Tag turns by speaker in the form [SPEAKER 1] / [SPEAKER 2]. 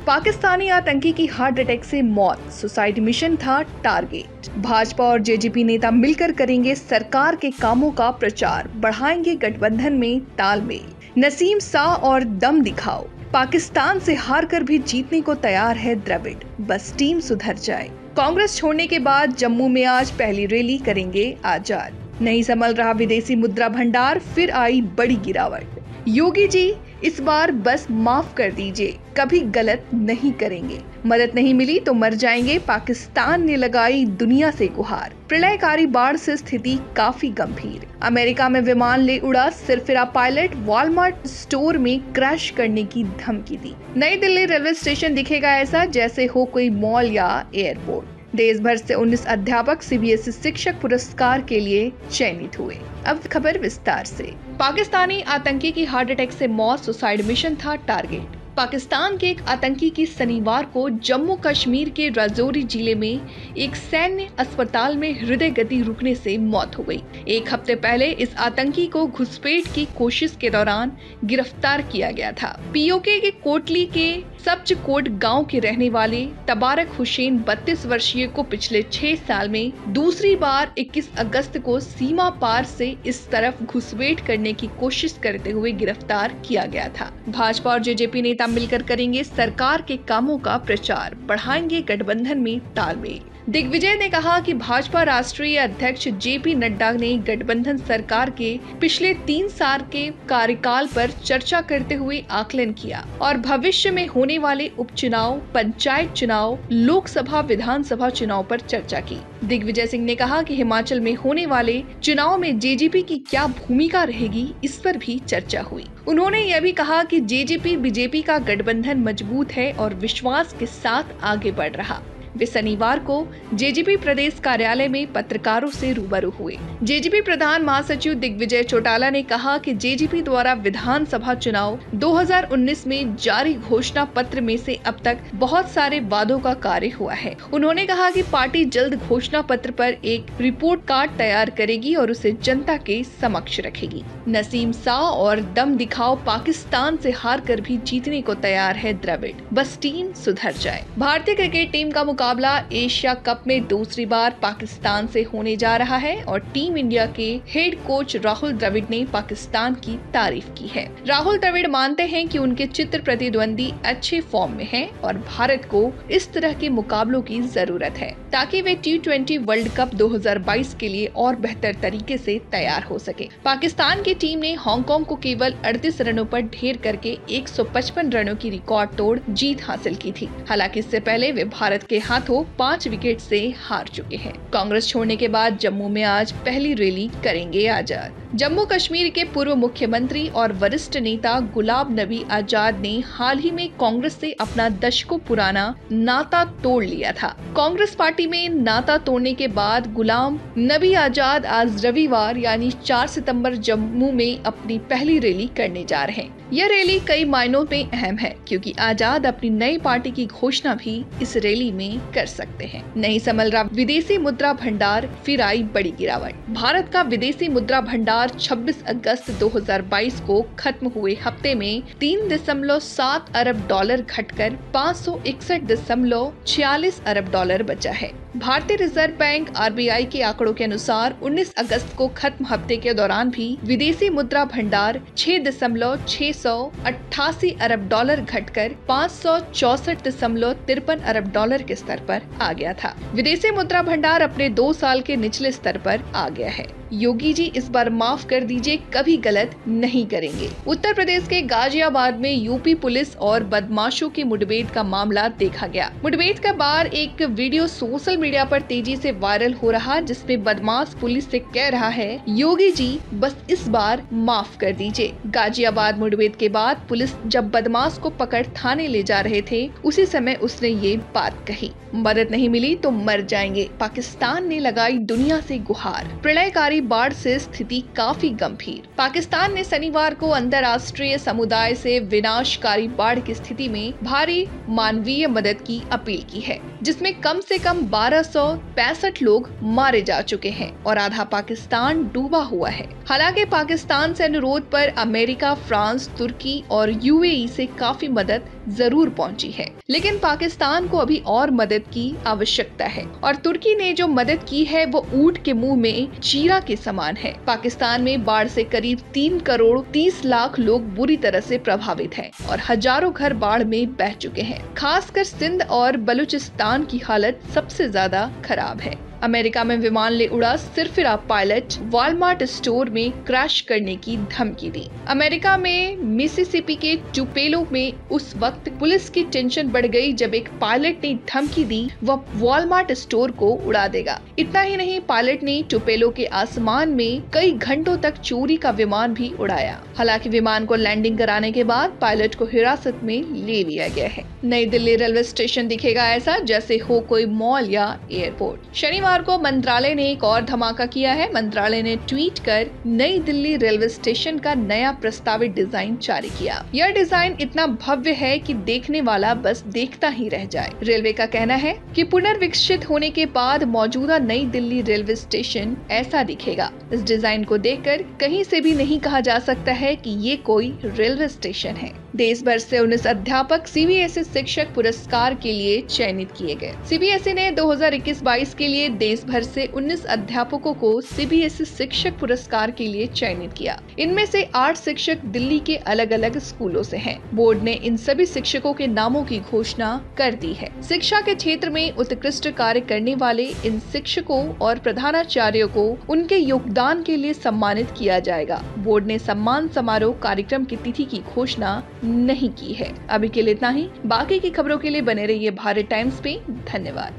[SPEAKER 1] पाकिस्तानी आतंकी की heart attack से मौत, सुसाइड मिशन था टारगेट। भाजपा और जेजेपी नेता मिलकर करेंगे सरकार के कामों का प्रचार, बढ़ाएंगे गठबंधन में तालमेल। नसीम सा और दम दिखाओ, पाकिस्तान से हार कर भी जीतने को तैयार है द्रविड़, बस टीम सुधर जाए। कांग्रेस छोड़ने के बाद जम्मू में आज पहली रैली करेंगे आजाद। नहीं संभल रहा विदेशी मुद्रा भंडार, फिर आई बड़ी गिरावट। योगी जी इस बार बस माफ कर दीजिए, कभी गलत नहीं करेंगे। मदद नहीं मिली तो मर जाएंगे, पाकिस्तान ने लगाई दुनिया से गुहार। प्रलयकारी बाढ़ से स्थिति काफी गंभीर। अमेरिका में विमान ले उड़ा सिरफिरा पायलट, वॉलमार्ट स्टोर में क्रैश करने की धमकी दी। नई दिल्ली रेलवे स्टेशन दिखेगा ऐसा जैसे हो कोई मॉल या एयरपोर्ट। देश भर से 19 अध्यापक सीबीएसई शिक्षक पुरस्कार के लिए चयनित हुए। अब खबर विस्तार से। पाकिस्तानी आतंकी की हार्ट अटैक से मौत, सुसाइड मिशन था टारगेट। पाकिस्तान के एक आतंकी की शनिवार को जम्मू कश्मीर के राजौरी जिले में एक सैन्य अस्पताल में हृदय गति रुकने से मौत हो गई। एक हफ्ते पहले इस आतंकी को घुसपैठ की कोशिश के दौरान गिरफ्तार किया गया था। पीओके के कोटली के सब्जकोट गांव के रहने वाले तबारक हुसैन 32 वर्षीय को पिछले 6 साल में दूसरी बार 21 अगस्त को सीमा पार से इस तरफ घुसपैठ करने की कोशिश करते हुए गिरफ्तार किया गया था। भाजपा और जेजेपी नेता मिलकर करेंगे सरकार के कामों का प्रचार, बढ़ाएंगे गठबंधन में तालमेल। दिग्विजय ने कहा कि भाजपा राष्ट्रीय अध्यक्ष जेपी नड्डा ने गठबंधन सरकार के पिछले 3 साल के कार्यकाल पर चर्चा करते हुए आकलन किया और भविष्य में होने वाले उपचुनाव, पंचायत चुनाव, लोकसभा विधानसभा चुनाव पर चर्चा की। दिग्विजय सिंह ने कहा कि हिमाचल में होने वाले चुनाव में जेजेपी की क्या भूमिका रहेगी, इस पर भी चर्चा हुई। उन्होंने यह भी कहा कि जेजेपी बीजेपी का गठबंधन मजबूत है और विश्वास के साथ आगे बढ़ रहा। वे शनिवार को जेजेपी प्रदेश कार्यालय में पत्रकारों से रूबरू हुए। जेजेपी प्रधान महासचिव दिग्विजय चौटाला ने कहा कि जेजेपी द्वारा विधानसभा चुनाव 2019 में जारी घोषणा पत्र में से अब तक बहुत सारे वादों का कार्य हुआ है। उन्होंने कहा कि पार्टी जल्द घोषणा पत्र पर एक रिपोर्ट कार्ड तैयार करेगी और उसे जनता के समक्ष रखेगी। नसीम सा और दम दिखाओ, पाकिस्तान से हार कर भी जीतने को तैयार है द्रविड़, बस टीम सुधर जाए। भारतीय क्रिकेट टीम का मुकाबला एशिया कप में दूसरी बार पाकिस्तान से होने जा रहा है और टीम इंडिया के हेड कोच राहुल द्रविड़ ने पाकिस्तान की तारीफ की है। राहुल द्रविड़ मानते हैं कि उनके चित्र प्रतिद्वंदी अच्छे फॉर्म में हैं और भारत को इस तरह के मुकाबलों की जरूरत है ताकि वे T20 वर्ल्ड कप 2022 के लिए और बेहतर तरीके से तैयार हो सके। पाकिस्तान की टीम ने हांगकांग को केवल 38 रनों पर ढेर करके 155 रनों की रिकॉर्ड तोड़ जीत हासिल की थी। हालांकि इससे पहले वे भारत के हाथों 5 विकेट से हार चुके हैं। कांग्रेस छोड़ने के बाद जम्मू में आज पहली रैली करेंगे आजाद। जम्मू कश्मीर के पूर्व मुख्यमंत्री और वरिष्ठ नेता गुलाम नबी आजाद ने हाल ही में कांग्रेस से अपना दशकों पुराना नाता तोड़ लिया था। कांग्रेस पार्टी में नाता तोड़ने के बाद गुलाम नबी आजाद आज रविवार यानी 4 सितंबर जम्मू में अपनी पहली रैली करने जा रहे हैं। यह रैली कई मायनों में अहम है क्योंकि आजाद अपनी नई पार्टी की घोषणा भी इस रैली में कर सकते हैं। नहीं संभल रहा विदेशी मुद्रा भंडार, फिर आई बड़ी गिरावट। भारत का विदेशी मुद्रा भंडार 26 अगस्त 2022 को खत्म हुए हफ्ते में 3.7 अरब डॉलर घटकर 561.46 अरब डॉलर बचा है। भारतीय रिजर्व बैंक RBI के आंकड़ों के अनुसार 19 अगस्त को खत्म हफ्ते के दौरान भी विदेशी मुद्रा भंडार 6.688 अरब डॉलर घटकर 564.53 अरब डॉलर के स्तर पर आ गया था। विदेशी मुद्रा भंडार अपने 2 साल के निचले स्तर पर आ गया है। योगी जी इस बार माफ कर दीजिए, कभी गलत नहीं करेंगे। उत्तर प्रदेश के गाजियाबाद में यूपी पुलिस और बदमाशों की मुठभेड़ का मामला देखा गया। मुठभेड़ के बाद एक वीडियो सोशल मीडिया पर तेजी से वायरल हो रहा, जिसमें बदमाश पुलिस से कह रहा है, योगी जी बस इस बार माफ कर दीजिए। गाजियाबाद मुठभेड़ के बाद पुलिस जब बदमाश को पकड़ थाने ले जा रहे थे, उसी समय उसने ये बात कही, मदद नहीं मिली तो मर जाएंगे, पाकिस्तान ने लगाई दुनिया से गुहार। प्रलयकारी बाढ़ से स्थिति काफी गंभीर। पाकिस्तान ने शनिवार को अंतर्राष्ट्रीय समुदाय से विनाशकारी बाढ़ की स्थिति में भारी मानवीय मदद की अपील की है, जिसमें कम से कम 12 1265 लोग मारे जा चुके हैं और आधा पाकिस्तान डूबा हुआ है। हालांकि पाकिस्तान से अनुरोध पर अमेरिका, फ्रांस, तुर्की और यूएई से काफी मदद जरूर पहुंची है, लेकिन पाकिस्तान को अभी और मदद की आवश्यकता है और तुर्की ने जो मदद की है वो ऊंट के मुंह में चीरा के समान है। पाकिस्तान में बाढ़ से करीब 3 करोड़ 30 लाख लोग बुरी तरह से प्रभावित हैं और हजारों घर बाढ़ में बह चुके हैं। खासकर सिंध और बलूचिस्तान की हालत सबसे ज्यादा खराब है। अमेरिका में विमान ले उड़ा सिरफिरा पायलट, वॉलमार्ट स्टोर में क्रैश करने की धमकी दी। अमेरिका में मिसिसिपी के टुपेलो में उस वक्त पुलिस की टेंशन बढ़ गई जब एक पायलट ने धमकी दी वह वॉलमार्ट स्टोर को उड़ा देगा। इतना ही नहीं, पायलट ने टुपेलो के आसमान में कई घंटों तक चोरी का विमान भी उड़ाया। हालांकि विमान को लैंडिंग कराने के बाद पायलट को हिरासत में ले लिया गया है। नई दिल्ली रेलवे स्टेशन दिखेगा ऐसा जैसे हो कोई मॉल या एयरपोर्ट। शनिवार को मंत्रालय ने एक और धमाका किया है। मंत्रालय ने ट्वीट कर नई दिल्ली रेलवे स्टेशन का नया प्रस्तावित डिजाइन जारी किया। यह डिजाइन इतना भव्य है कि देखने वाला बस देखता ही रह जाए। रेलवे का कहना है कि पुनर्विकसित होने के बाद मौजूदा नई दिल्ली रेलवे स्टेशन ऐसा दिखेगा। इस डिजाइन को देखकर कहीं से भी नहीं कहा जा सकता है कि ये कोई रेलवे स्टेशन है। देश भर से 19 अध्यापक सीबीएसई शिक्षक पुरस्कार के लिए चयनित किए गए। सीबीएसई ने 2021-22 के लिए देश भर से 19 अध्यापकों को सीबीएसई शिक्षक पुरस्कार के लिए चयनित किया। इनमें से 8 शिक्षक दिल्ली के अलग अलग स्कूलों से हैं। बोर्ड ने इन सभी शिक्षकों के नामों की घोषणा कर दी है। शिक्षा के क्षेत्र में उत्कृष्ट कार्य करने वाले इन शिक्षकों और प्रधानाचार्यों को उनके योगदान के लिए सम्मानित किया जाएगा। बोर्ड ने सम्मान समारोह कार्यक्रम की तिथि की घोषणा नहीं की है। अभी के लिए इतना ही। बाकी की खबरों के लिए बने रहिए भारत टाइम्स पे। धन्यवाद।